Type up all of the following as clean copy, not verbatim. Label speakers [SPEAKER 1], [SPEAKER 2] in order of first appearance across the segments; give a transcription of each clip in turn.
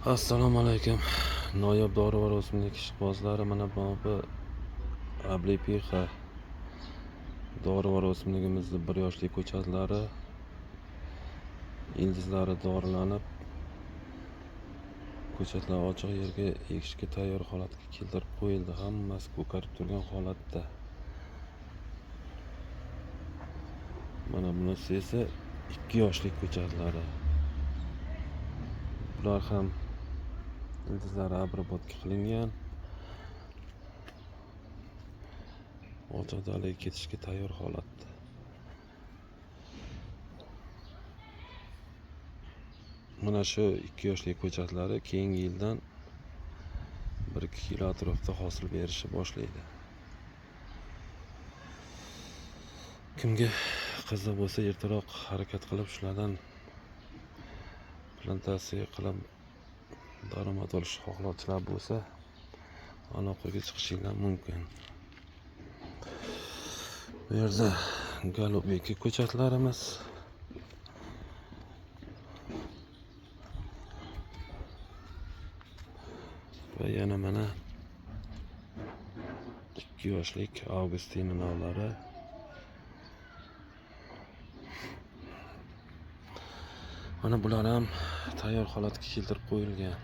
[SPEAKER 1] Assalomu alaykum. Noyob dorivor o'simlik ishqibozlari, mana bu Ablipixa dorivor o'simligimizning 1 yoshli ko'chatlari ildizlari dorilanib, ko'chatlar ochiq yerga ekishga tayyor holatga keltirib qo'yildi. Hammasi ko'karib turgan holatda. Mana bunisi esa 2 yoshli ko'chatlari. Bular ham ildizlari abrobodga qilingan. Ochiq dalaga ketishga tayyor holatda. Mana shu 2 yoshli ko'chatlari keyingi yildan 1-2 kilo atrofida hosil berishni boshlaydi. Kimga qiziq bo'lsa, ertaroq harakat qilib shulardan plantatsiya qilib daromad olishni xohlovchilar bo'lsa, aloqaga chiqishingiz mumkin. Bu yerda Golubiki ko'chatlarimiz, va yana mana 2 yoshlik Avgustina navlari. Mana bular ham tayyor holatga keltirib qo'yilgan.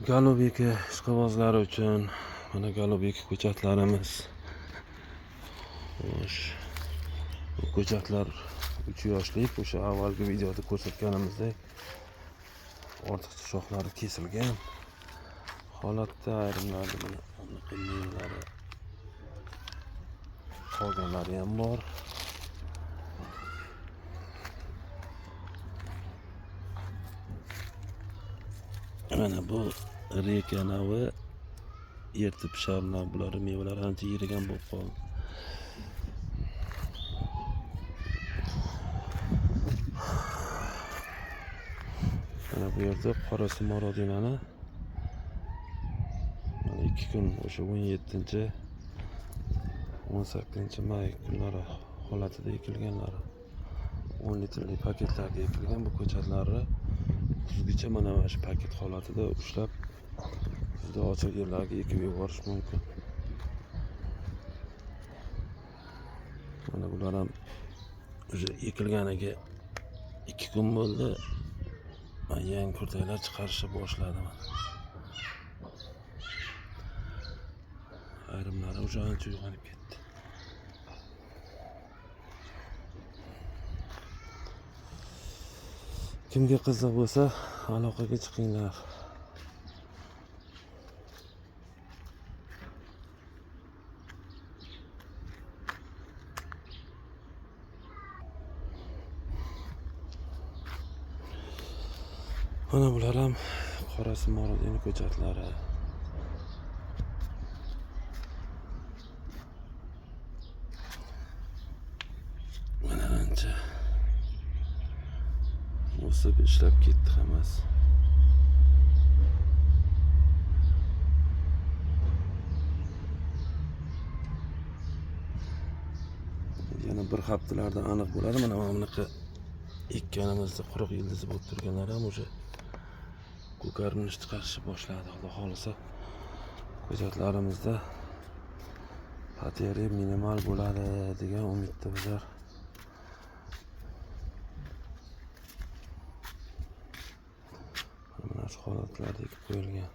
[SPEAKER 1] Golubiki ishqibozlari uchun mana Golubiki ko'chatlarimiz. Xo'sh, bu ko'chatlar 3 yoshlik, o'sha avvalgi videoda ko'rsatganimizdek ortiqcha shoxlari kesilgan holatda, ayrimlarida mana mevalari qolganlari ham bor. Mana bu reka navi, erta pisharlar, bular mevalari ancha yirigan bo'lib qoldi. Mana bu yerda qora simorodinani mana 2 kun, o'sha 17-18 may kunlari holatida ekilganlari, 10 litrli paketlarga ekilgan bu ko'chatlarni kuzgacha mana shu paket holatida ushlab, juda ochiq yerlarga ekib yuborish mumkin. Mana bular ham o'sha ekilganiga 2 kun bo'ldi. Yangi kurtaklar chiqarishni boshladi. Ayrimlari o'sha ancha uyg'onib ketdi. Kimga qiziq bo'lsa, aloqaga chiqinglar. Mana bular ham qora simorodin ko'chatlari. Mana ancha o'sib ishlab ketdi hammasi. Yana bir haftalarda aniq bo'ladi. Mana bunaqa ekkanimizda quruq ildizi bo'lib turganlar ham o'sha ko'karib chiqarishni boshladi. Xudo xolisa ko'chatlarimizda pateri minimal bo'ladi degan umidda bizlar. Mana shu holatlarda ekib qo'yilgan.